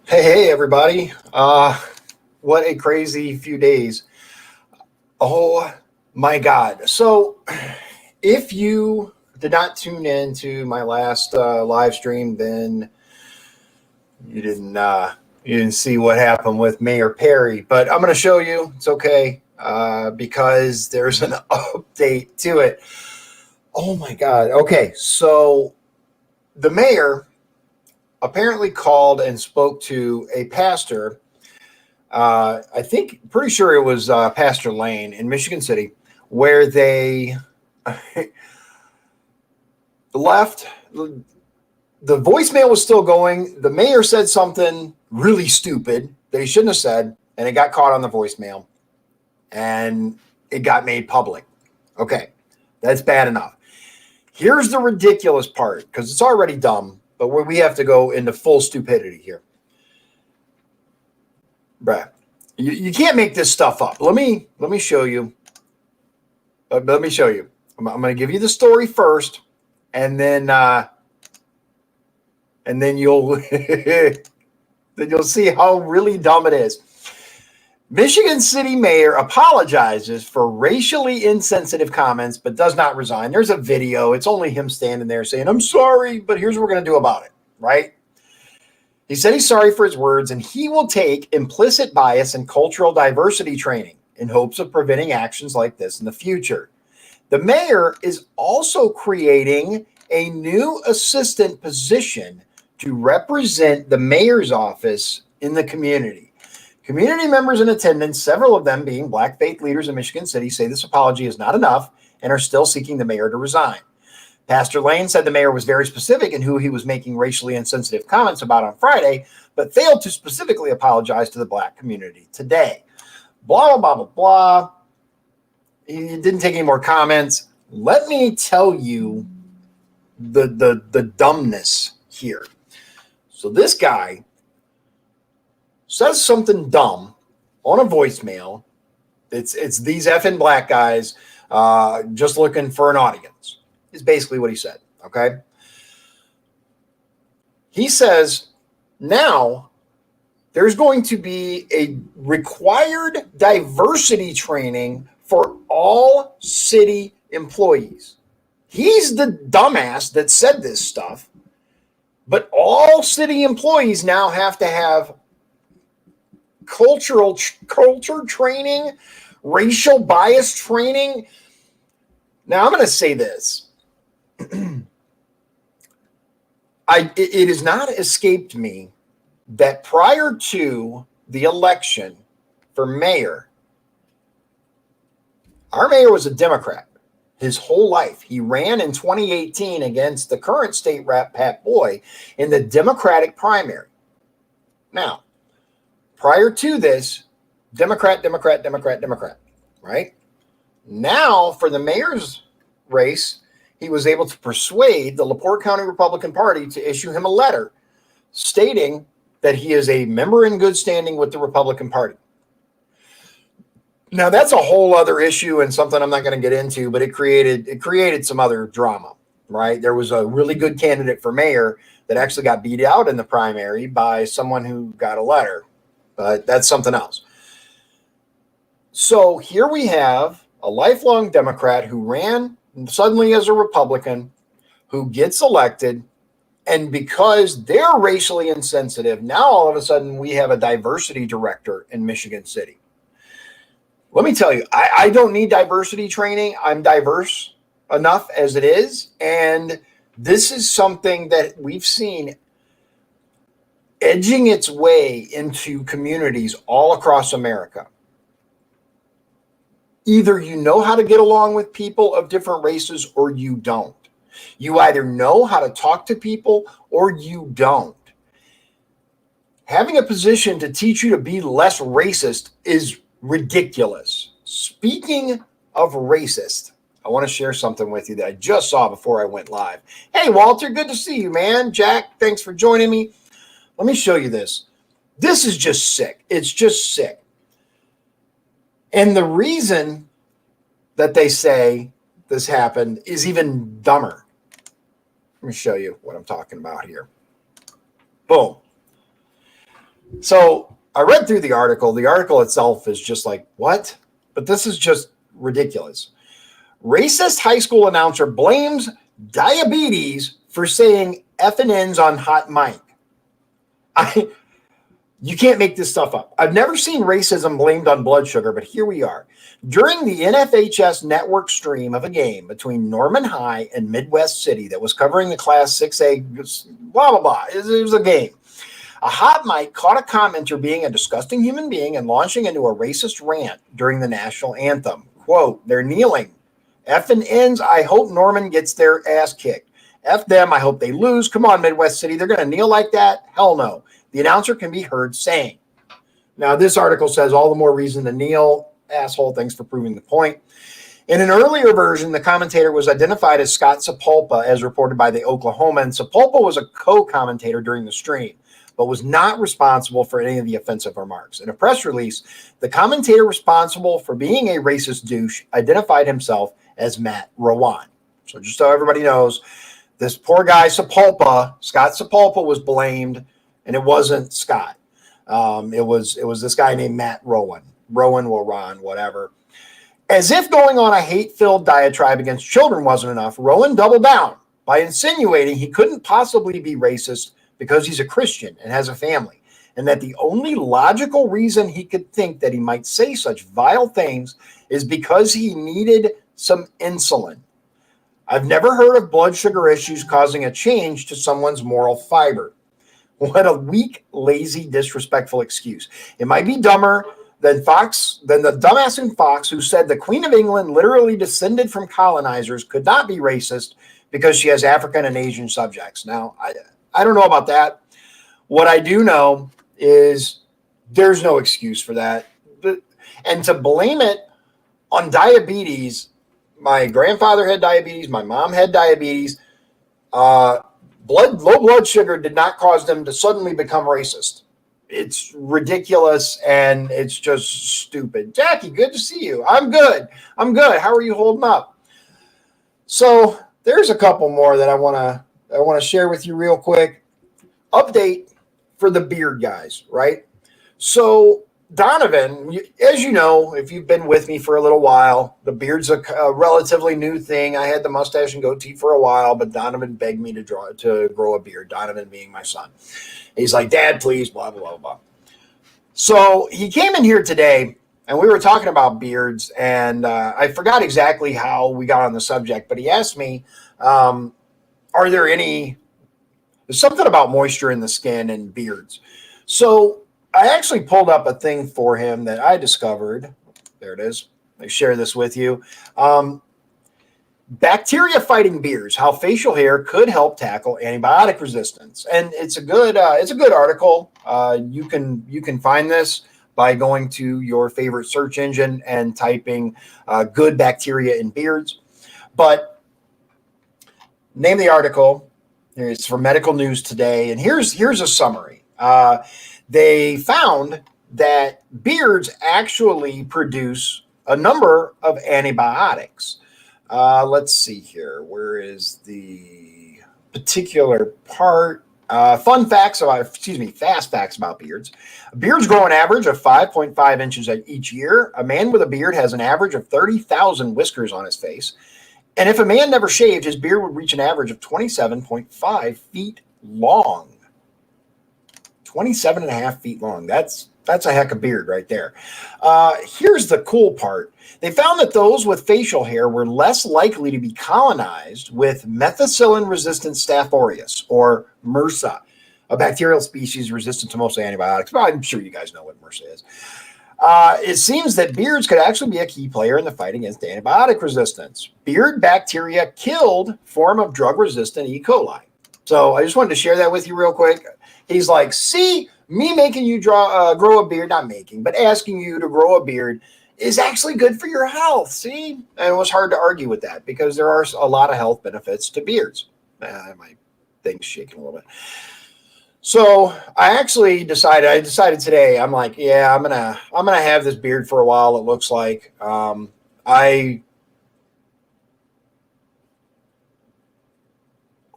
Hey, everybody. What a crazy few days. Oh my God. So, if you did not tune in to my last live stream, then you didn't see what happened with Mayor Parry. But I'm going to show you. It's okay because there's an update to it. Oh my God. Okay, so the mayor apparently called and spoke to a pastor. I think, pretty sure it was Pastor Lane in Michigan City, where they left. The voicemail was still going. The mayor said something really stupid that he shouldn't have said, and it got caught on the voicemail, and it got made public. Okay, that's bad enough. Here's the ridiculous part, because it's already dumb, but we have to go into full stupidity here. Bruh, you can't make this stuff up. Let me show you. Let me show you. I'm going to give you the story first, and then you'll then you'll see how really dumb it is. Michigan City Mayor apologizes for racially insensitive comments, but does not resign. There's a video. It's only him standing there saying, "I'm sorry, but here's what we're going to do about it." Right? He said he's sorry for his words, and he will take implicit bias and cultural diversity training in hopes of preventing actions like this in the future. The mayor is also creating a new assistant position to represent the mayor's office in the community. Community members in attendance, several of them being Black faith leaders in Michigan City, say this apology is not enough and are still seeking the mayor to resign. Pastor Lane said the mayor was very specific in who he was making racially insensitive comments about on Friday, but failed to specifically apologize to the Black community today. Blah, blah, blah, blah, blah. He didn't take any more comments. Let me tell you the dumbness here. So this guy says something dumb on a voicemail. It's these effing Black guys just looking for an audience, is basically what he said. Okay. He says now there's going to be a required diversity training for all city employees. He's the dumbass that said this stuff, but all city employees now have to have culture training, racial bias training. Now I'm going to say this. It has not escaped me that prior to the election for mayor, our mayor was a Democrat his whole life. He ran in 2018 against the current state rep, Pat Boy, in the Democratic primary. Now, prior to this, Democrat, right? Now, for the mayor's race, he was able to persuade the LaPorte County Republican Party to issue him a letter stating that he is a member in good standing with the Republican Party. Now, that's a whole other issue and something I'm not going to get into, but it created some other drama, right? There was a really good candidate for mayor that actually got beat out in the primary by someone who got a letter, but that's something else. So here we have a lifelong Democrat who ran suddenly as a Republican, who gets elected, and because they're racially insensitive, now all of a sudden we have a diversity director in Michigan City. Let me tell you, I don't need diversity training. I'm diverse enough as it is. And this is something that we've seen edging its way into communities all across America. Either you know how to get along with people of different races or you don't. You either know how to talk to people or you don't. Having a position to teach you to be less racist is ridiculous. Speaking of racist, I want to share something with you that I just saw before I went live. Hey, Walter, good to see you, man. Jack, thanks for joining me. Let me show you this. This is just sick. It's just sick. And the reason that they say this happened is even dumber. Let me show you what I'm talking about here. Boom. So I read through the article. The article itself is just like, what? But this is just ridiculous. Racist high school announcer blames diabetes for saying F and N's on hot mic. You can't make this stuff up. I've never seen racism blamed on blood sugar, but here we are. During the NFHS network stream of a game between Norman High and Midwest City that was covering the Class 6A, blah, blah, blah. It was a game. A hot mic caught a commenter being a disgusting human being and launching into a racist rant during the national anthem. Quote, they're kneeling. F and N's, I hope Norman gets their ass kicked. F them, I hope they lose. Come on, Midwest City, they're going to kneel like that? Hell no. The announcer can be heard saying. Now, this article says all the more reason to kneel. Asshole, thanks for proving the point. In an earlier version, the commentator was identified as Scott Sepulpa, as reported by the Oklahoman. Sepulpa was a co-commentator during the stream, but was not responsible for any of the offensive remarks. In a press release, the commentator responsible for being a racist douche identified himself as Matt Rowan. So just so everybody knows, this poor guy Sepulpa, Scott Sepulpa, was blamed, and it wasn't Scott. It was this guy named Matt Rowan. Rowan will Ron, whatever. As if going on a hate-filled diatribe against children wasn't enough, Rowan doubled down by insinuating he couldn't possibly be racist because he's a Christian and has a family, and that the only logical reason he could think that he might say such vile things is because he needed some insulin. I've never heard of blood sugar issues causing a change to someone's moral fiber. What a weak, lazy, disrespectful excuse. It might be dumber than the dumbass in Fox who said the Queen of England literally descended from colonizers could not be racist because she has African and Asian subjects. Now, I don't know about that. What I do know is there's no excuse for that. And to blame it on diabetes, my grandfather had diabetes, my mom had diabetes, low blood sugar did not cause them to suddenly become racist. It's ridiculous and it's just stupid. Jackie, good to see you. I'm good. How are you holding up? So there's a couple more that I want to share with you real quick. Update for the beard guys, right? So Donovan, as you know, if you've been with me for a little while, the beard's a relatively new thing. I had the mustache and goatee for a while, but Donovan begged me to grow a beard, Donovan being my son. He's like, Dad, please, blah, blah, blah, blah. So he came in here today, and we were talking about beards, and I forgot exactly how we got on the subject, but he asked me, are there there's something about moisture in the skin and beards. So I actually pulled up a thing for him that I discovered. There it is. I share this with you. Bacteria fighting beards: how facial hair could help tackle antibiotic resistance. And it's a good article. You can find this by going to your favorite search engine and typing good bacteria in beards. But name of the article. It's from Medical News Today, and here's a summary. They found that beards actually produce a number of antibiotics. Let's see here. Where is the particular part? Fast facts about beards. Beards grow an average of 5.5 inches each year. A man with a beard has an average of 30,000 whiskers on his face. And if a man never shaved, his beard would reach an average of 27.5 feet long. 27 and a half feet long. That's a heck of a beard right there. Here's the cool part. They found that those with facial hair were less likely to be colonized with methicillin-resistant Staph aureus, or MRSA, a bacterial species resistant to most antibiotics. Well, I'm sure you guys know what MRSA is. It seems that beards could actually be a key player in the fight against antibiotic resistance. Beard bacteria killed form of drug-resistant E. coli. So I just wanted to share that with you real quick. He's like, see, me making you grow a beard, not making, but asking you to grow a beard is actually good for your health. See? And it was hard to argue with that because there are a lot of health benefits to beards. My thing's shaking a little bit. So I decided today, I'm like, yeah, I'm gonna have this beard for a while. It looks like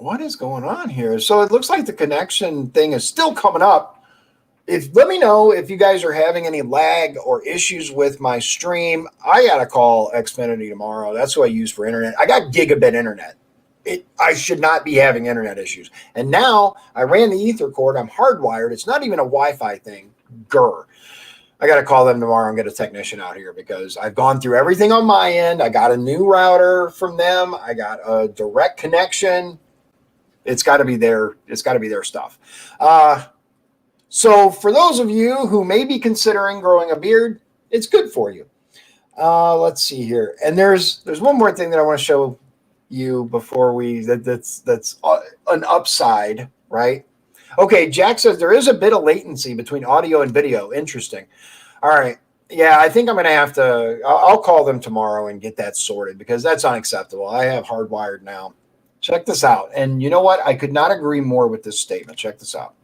what is going on here? So it looks like the connection thing is still coming up. Let me know if you guys are having any lag or issues with my stream. I gotta call Xfinity tomorrow. That's what I use for internet. I got gigabit internet. I should not be having internet issues. And now I ran the ether cord. I'm hardwired. It's not even a Wi-Fi thing. Grr. I got to call them tomorrow and get a technician out here because I've gone through everything on my end. I got a new router from them. I got a direct connection. It's got to be their stuff. So for those of you who may be considering growing a beard, it's good for you. Let's see here. And there's one more thing that I want to show you before that's an upside, right? Okay, Jack says there is a bit of latency between audio and video. Interesting. All right. Yeah, I think I'm going to have to, I'll call them tomorrow and get that sorted because that's unacceptable. I have hardwired now. Check this out. And you know what? I could not agree more with this statement. Check this out.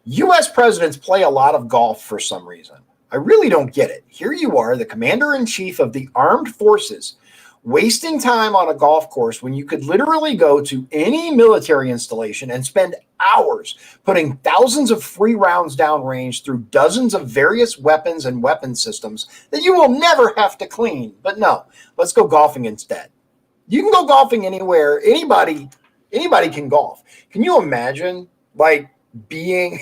U.S. presidents play a lot of golf for some reason. I really don't get it. Here you are, the commander-in-chief of the armed forces, wasting time on a golf course when you could literally go to any military installation and spend hours putting thousands of free rounds downrange through dozens of various weapons and weapon systems that you will never have to clean. But no, let's go golfing instead. You can go golfing anywhere. Anybody can golf. Can you imagine like being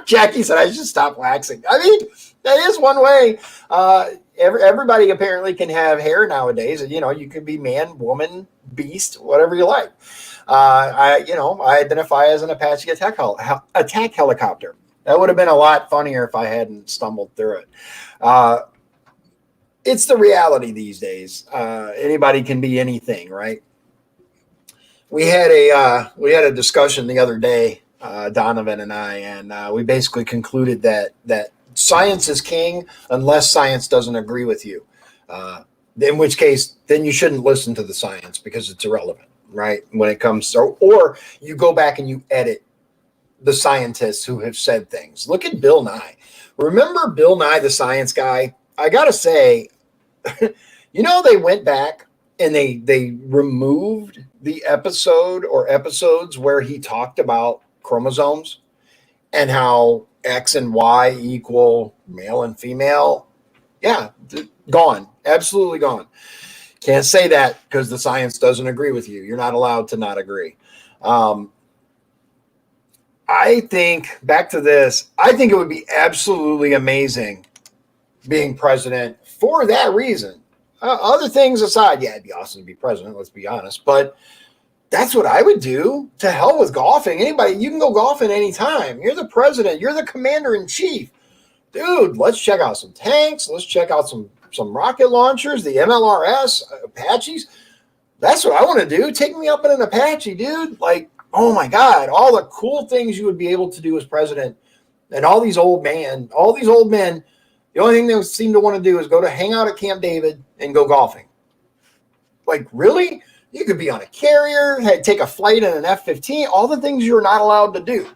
Jackie said I should stop waxing. I mean, that is one way. Everybody apparently can have hair nowadays. You know, you can be man, woman, beast, whatever you like. I identify as an Apache attack helicopter. That would have been a lot funnier if I hadn't stumbled through it. It's the reality these days. Anybody can be anything, right? We had a discussion the other day, Donovan and I, and we basically concluded that science is king unless science doesn't agree with you. In which case, then you shouldn't listen to the science because it's irrelevant, right? When it comes to, or you go back and you edit the scientists who have said things. Look at Bill Nye. Remember Bill Nye, the science guy? I got to say, they went back and they removed the episode or episodes where he talked about chromosomes and how X and Y equal male and female. Yeah, gone. Absolutely gone. Can't say that because the science doesn't agree with you. You're not allowed to not agree. I think, back to this, I think it would be absolutely amazing being president for that reason. Other things aside, yeah, it'd be awesome to be president, let's be honest. But that's what I would do. To hell with golfing. Anybody, you can go golfing anytime. You're the president. You're the commander-in-chief. Dude, let's check out some tanks. Let's check out some rocket launchers, the MLRS, Apaches. That's what I want to do. Take me up in an Apache, dude. Like, oh my God, all the cool things you would be able to do as president. And all these old men, the only thing they seem to want to do is go to hang out at Camp David and go golfing. Like, really? You could be on a carrier, take a flight in an F-15, all the things you're not allowed to do.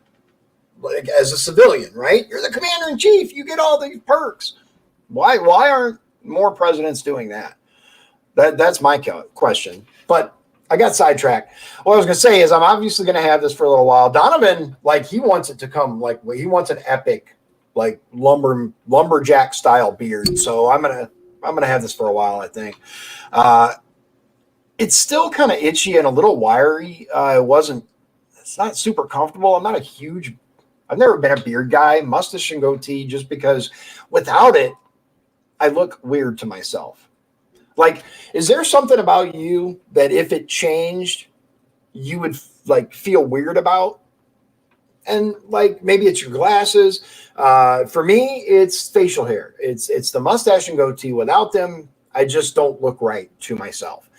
Like, as a civilian, right? You're the commander-in-chief. You get all these perks. Why aren't more presidents doing that? That's my question. But I got sidetracked. What I was going to say is I'm obviously going to have this for a little while. Donovan, like, he wants it to come, like, he wants an epic, like, lumberjack style beard. So I'm gonna have this for a while, I think. It's still kind of itchy and a little wiry. It's not super comfortable. I've never been a beard guy, mustache and goatee, just because without it, I look weird to myself. Like, is there something about you that if it changed, you would like feel weird about? And like, maybe it's your glasses. For me, it's facial hair. It's the mustache and goatee. Without them, I just don't look right to myself.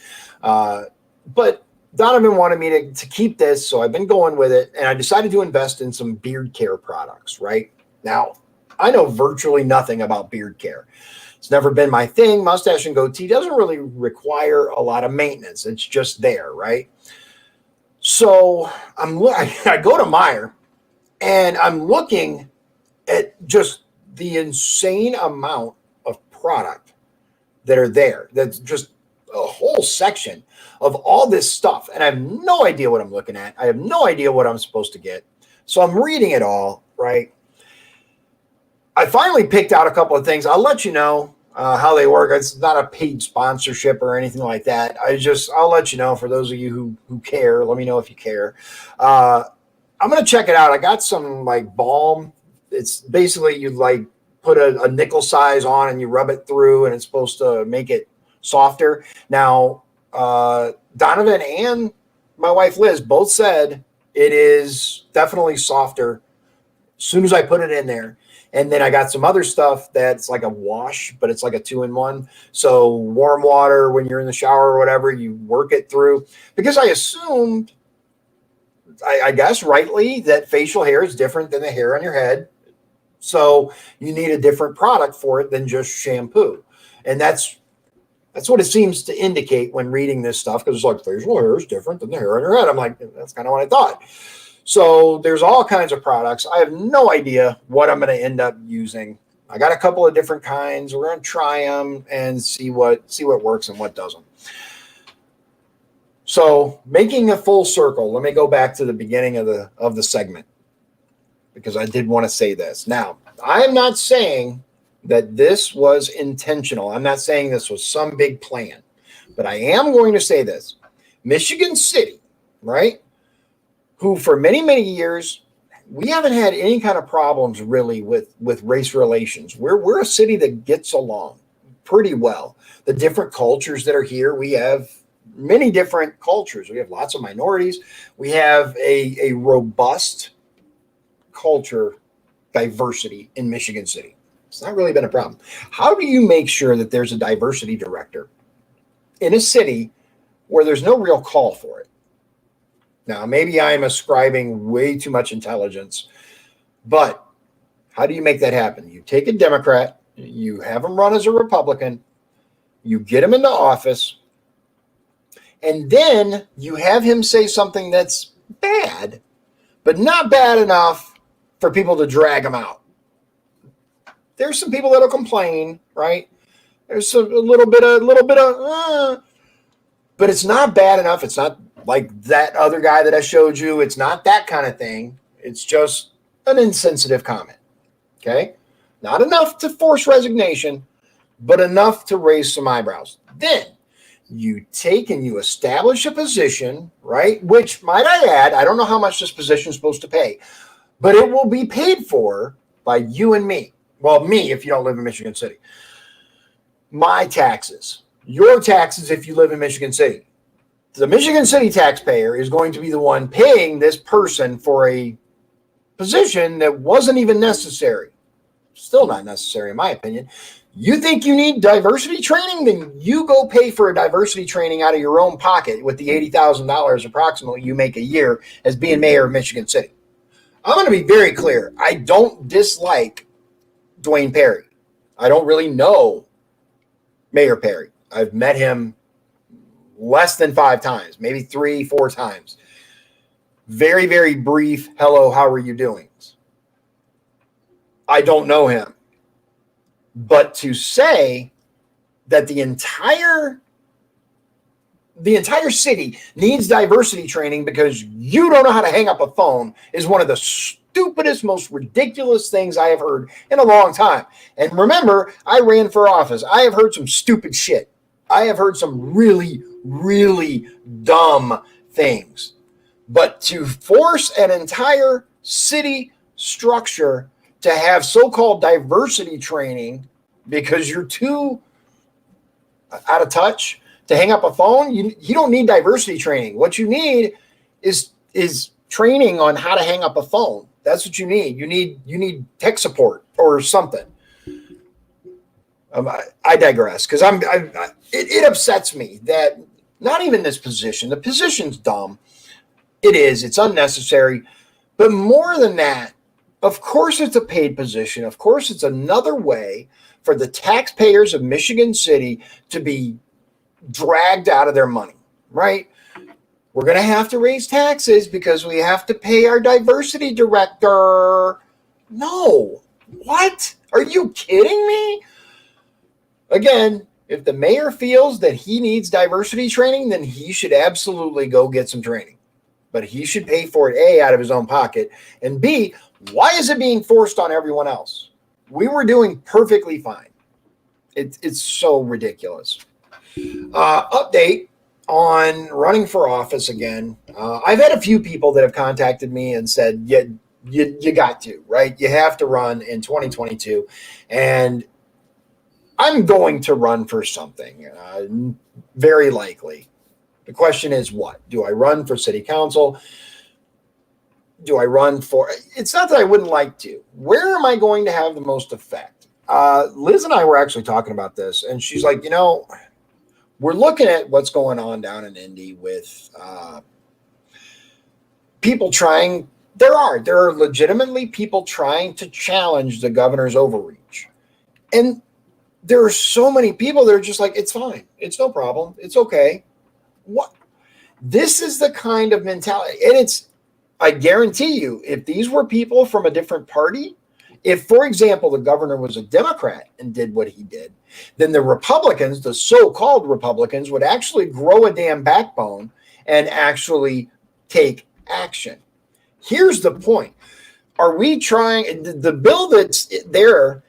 But Donovan wanted me to keep this, so I've been going with it, and I decided to invest in some beard care products, right? Now, I know virtually nothing about beard care. It's never been my thing. Mustache and goatee doesn't really require a lot of maintenance. It's just there, right? So I go to Meyer, and I'm looking at just the insane amount of product that are there. That's just a whole section of all this stuff. And I have no idea what I'm looking at. I have no idea what I'm supposed to get. So I'm reading it all, right? I finally picked out a couple of things. I'll let you know how they work. It's not a paid sponsorship or anything like that. I'll let you know for those of you who care. Let me know if you care. I'm going to check it out. I got some like balm. It's basically you like put a nickel size on and you rub it through and it's supposed to make it softer. Now, Donovan and my wife Liz both said it is definitely softer as soon as I put it in there. And then I got some other stuff that's like a wash, but it's like a 2-in-1. So warm water when you're in the shower or whatever, you work it through. Because I assumed, I guess rightly, that facial hair is different than the hair on your head. So you need a different product for it than just shampoo. And that's what it seems to indicate when reading this stuff, because it's like facial hair is different than the hair on your head. I'm like, that's kind of what I thought. So there's all kinds of products. I have no idea what I'm going to end up using. I got a couple of different kinds. We're going to try them and see what works and what doesn't. So making a full circle, let me go back to the beginning of the segment, because I did want to say this. Now, I am not saying that this was intentional. I'm not saying this was some big plan, but I am going to say this. Michigan City, right? Who for many, many years, we haven't had any kind of problems really with race relations. We're a city that gets along pretty well. The different cultures that are here, we have many different cultures. We have lots of minorities. We have a robust culture diversity in Michigan City. It's not really been a problem. How do you make sure that there's a diversity director in a city where there's no real call for it? Now, maybe I'm ascribing way too much intelligence, but how do you make that happen? You take a Democrat, you have him run as a Republican, you get him into office, and then you have him say something that's bad, but not bad enough for people to drag him out. There's some people that'll complain, right? There's a little bit of, but it's not bad enough. It's not like that other guy that I showed you. It's not that kind of thing. It's just an insensitive comment. Okay? Not enough to force resignation, but enough to raise some eyebrows. Then you take and you establish a position, right? Which, might I add, I don't know how much this position is supposed to pay, but it will be paid for by you and me. Well, me, if you don't live in Michigan City. My taxes. Your taxes if you live in Michigan City. The Michigan City taxpayer is going to be the one paying this person for a position that wasn't even necessary. Still not necessary, in my opinion. You think you need diversity training? Then you go pay for a diversity training out of your own pocket with the $80,000 approximately you make a year as being mayor of Michigan City. I'm going to be very clear. I don't dislike Dwayne Parry. I don't really know Mayor Parry. I've met him less than 5 times, maybe 3-4 times. Very, very brief, hello, how are you doing? I don't know him. But to say that the entire city needs diversity training because you don't know how to hang up a phone is one of the stupidest, most ridiculous things I have heard in a long time. And remember, I ran for office. I have heard some stupid shit. I have heard some really, really dumb things. But to force an entire city structure to have so-called diversity training because you're too out of touch to hang up a phone, you don't need diversity training. What you need is training on how to hang up a phone. That's what you need. You need tech support or something. I digress because it upsets me that not even this position. The position's dumb. It's unnecessary. But more than that, of course it's a paid position. Of course it's another way for the taxpayers of Michigan City to be dragged out of their money, right? We're going to have to raise taxes because we have to pay our diversity director. No. What? Are you kidding me? Again, if the mayor feels that he needs diversity training, then he should absolutely go get some training. But he should pay for it, A, out of his own pocket, and B, why is it being forced on everyone else? We were doing perfectly fine. It's so ridiculous. Update on running for office again. I've had a few people that have contacted me and said, yeah, you got to, right? You have to run in 2022. And I'm going to run for something, very likely. The question is what? Do I run for city council? Do I run for? It's not that I wouldn't like to. Where am I going to have the most effect? Liz and I were actually talking about this, and she's like, we're looking at what's going on down in Indy with people trying. There are legitimately people trying to challenge the governor's overreach, and there are so many people that are just like, it's fine, it's no problem, it's okay. What? This is the kind of mentality, and it's. I guarantee you, if these were people from a different party, if, for example, the governor was a Democrat and did what he did, then the Republicans, the so-called Republicans, would actually grow a damn backbone and actually take action. Here's the point. Are we trying, the bill that's there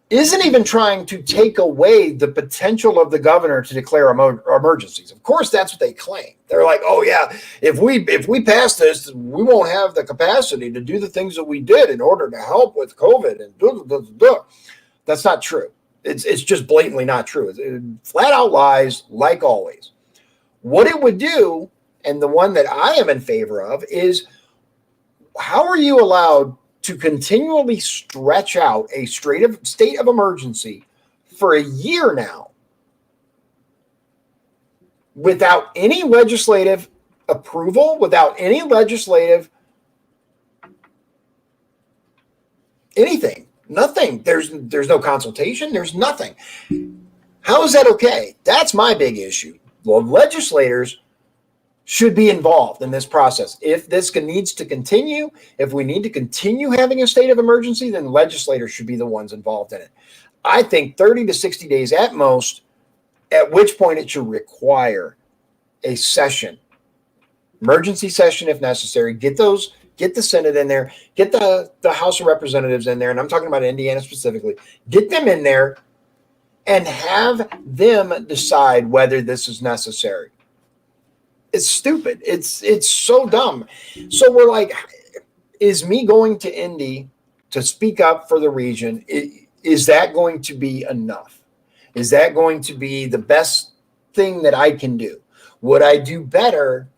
isn't even trying to take away the potential of the governor to declare emergencies. Of course, that's what they claim. They're like, oh yeah, if we pass this, we won't have the capacity to do the things that we did in order to help with COVID and blah, blah, blah, blah. That's not true. It's just blatantly not true. It flat out lies, like always. What it would do, and the one that I am in favor of, is how are you allowed to continually stretch out a state of emergency for a year now without any legislative approval, without any legislative anything, nothing. There's no consultation. There's nothing. How is that okay? That's my big issue. Well, legislators should be involved in this process. If this needs to continue, if we need to continue having a state of emergency, then legislators should be the ones involved in it. I think 30 to 60 days at most, at which point it should require a session, emergency session if necessary. Get the Senate in there, get the House of Representatives in there, and I'm talking about Indiana specifically. Get them in there and have them decide whether this is necessary. It's stupid. It's so dumb. So we're like, is me going to Indy to speak up for the region, is that going to be enough? Is that going to be the best thing that I can do? Would I do better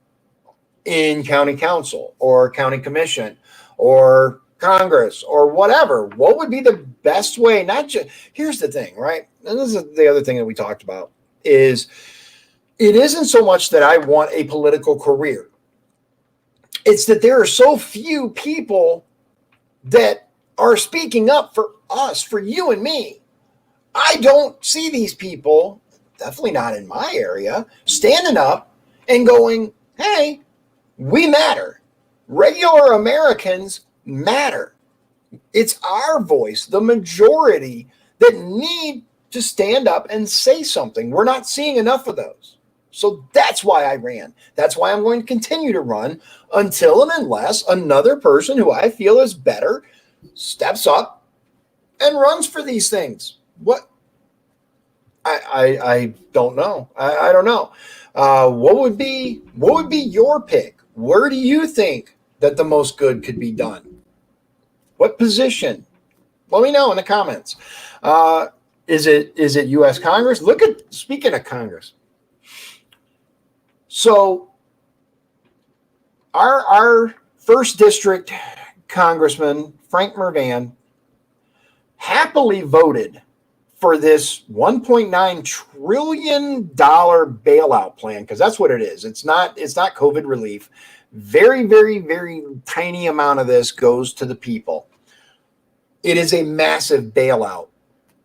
in county council or county commission or Congress or whatever? What would be the best way? Not just, here's the thing, right? And this is the other thing that we talked about is, it isn't so much that I want a political career. It's that there are so few people that are speaking up for us, for you and me. I don't see these people, definitely not in my area, standing up and going, hey, we matter. Regular Americans matter. It's our voice, the majority, that need to stand up and say something. We're not seeing enough of those. So that's why I ran. That's why I'm going to continue to run until and unless another person who I feel is better steps up and runs for these things. What? I don't know. I don't know. What would be your pick? Where do you think that the most good could be done? What position? Let me know in the comments. Is it U.S. Congress? Speaking of Congress. So our first district congressman, Frank Mervan, happily voted for this $1.9 trillion bailout plan, because that's what it is. It's not COVID relief. Very, very, very tiny amount of this goes to the people. It is a massive bailout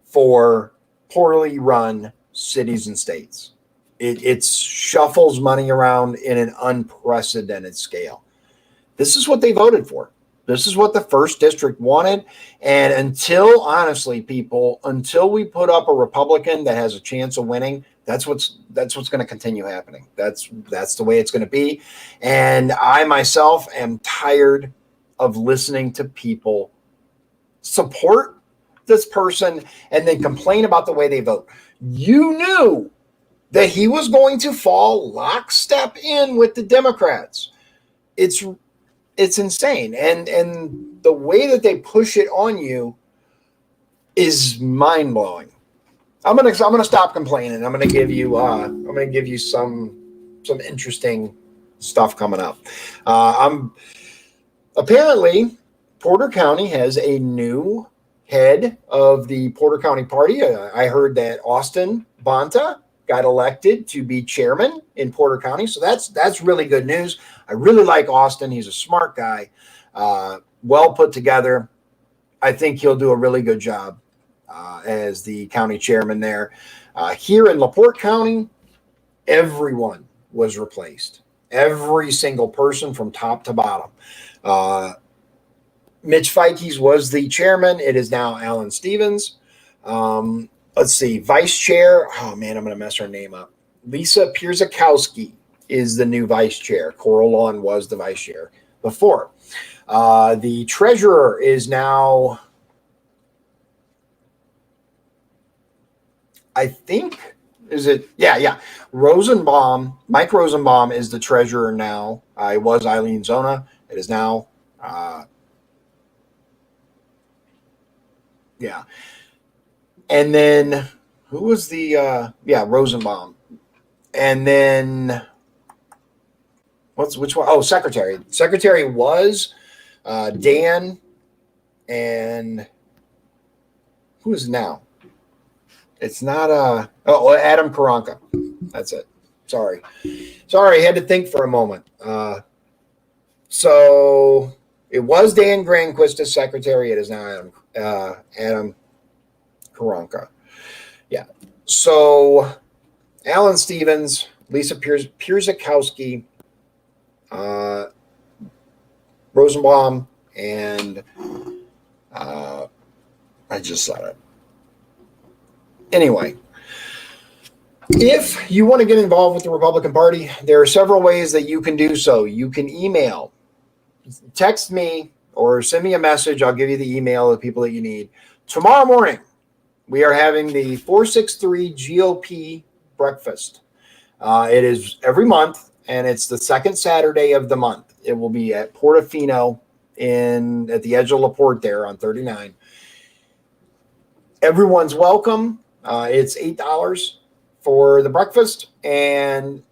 for poorly run cities and states. It shuffles money around in an unprecedented scale. This is what they voted for. This is what the first district wanted. And honestly, people, until we put up a Republican that has a chance of winning, that's what's going to continue happening. That's the way it's going to be. And I myself am tired of listening to people support this person and then complain about the way they vote. You knew that he was going to fall lockstep in with the Democrats. It's insane. And the way that they push it on you is mind-blowing. I'm gonna stop complaining. I'm gonna give you some interesting stuff coming up. Apparently Porter County has a new head of the Porter County Party. I heard that Austin Bonta got elected to be chairman in Porter County, so that's really good news. I really like Austin. He's a smart guy, well put together. I think he'll do a really good job as the county chairman there. Here in LaPorte County, everyone was replaced. Every single person from top to bottom. Mitch Fikes was the chairman. It is now Alan Stevens. Let's see, vice chair. Oh man, I'm going to mess her name up. Lisa Pierzakowski is the new vice chair. Coral Lawn was the vice chair before. The treasurer is now, I think, is it? Yeah. Rosenbaum, Mike Rosenbaum is the treasurer now. It was Eileen Zona. It is now, yeah. And then who was the, Rosenbaum. And then which one? Oh, secretary. Secretary was Dan, and who is now? It's not Adam Karanka. That's it. Sorry, I had to think for a moment. So it was Dan Granquist as secretary. It is now Adam Karanka. Yeah. So Alan Stevens, Lisa Pierzakowski, Rosenbaum, and I just said it. Anyway, if you want to get involved with the Republican Party, there are several ways that you can do so. You can email, text me, or send me a message. I'll give you the email of the people that you need. Tomorrow morning, we are having the 463 GOP breakfast. It is every month, and it's the second Saturday of the month. It will be at Portofino at the edge of LaPorte there on 39. Everyone's welcome. It's $8 for the breakfast, and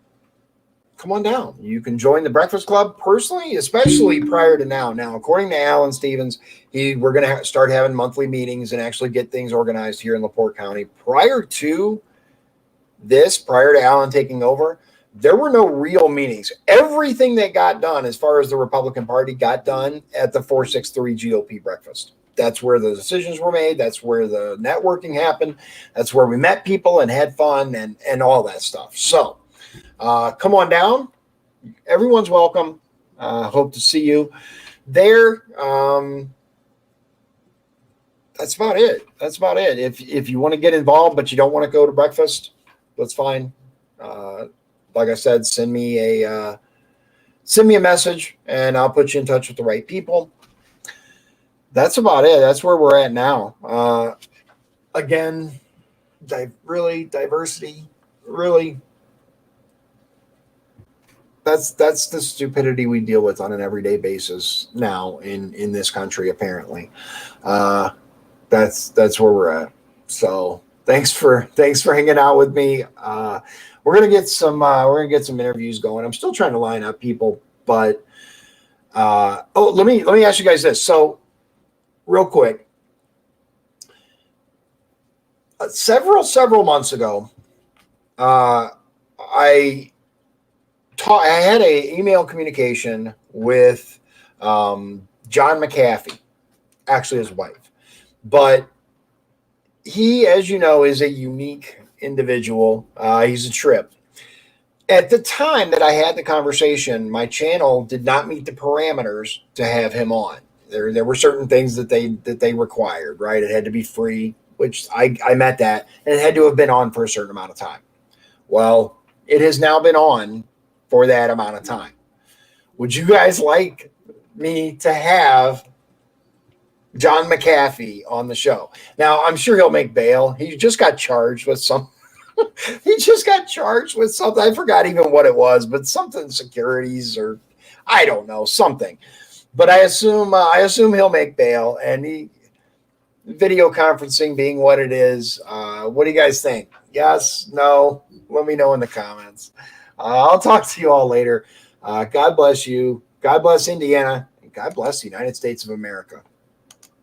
come on down. You can join the Breakfast Club personally, especially prior to now. Now, according to Alan Stevens, we're going to start having monthly meetings and actually get things organized here in LaPorte County. Prior to Alan taking over, there were no real meetings. Everything that got done as far as the Republican Party got done at the 463 GOP breakfast. That's where the decisions were made. That's where the networking happened. That's where we met people and had fun and all that stuff. So come on down. Everyone's welcome. Hope to see you there. That's about it. If you want to get involved, but you don't want to go to breakfast, that's fine. Like I said, send me a message and I'll put you in touch with the right people. That's about it. That's where we're at now. Again, diversity, really. That's the stupidity we deal with on an everyday basis now in this country. Apparently, that's where we're at. So thanks for hanging out with me. We're gonna get some interviews going. I'm still trying to line up people, but let me ask you guys this. So real quick, several months ago, I had a email communication with John McAfee, actually his wife, but he, as you know, is a unique individual. He's a trip. At the time that I had the conversation, my channel did not meet the parameters to have him on. There were certain things that they required, right? It had to be free, which I met that, and it had to have been on for a certain amount of time. Well, it has now been on for that amount of time. Would you guys like me to have John McAfee on the show. Now, I'm sure he'll make bail. He just got charged with some. He just got charged with something. I forgot even what it was, but something securities or I don't know something. But I assume he'll make bail, and he video conferencing being what it is. What do you guys think? Yes, no? Let me know in the comments. I'll talk to you all later. God bless you. God bless Indiana. And God bless the United States of America.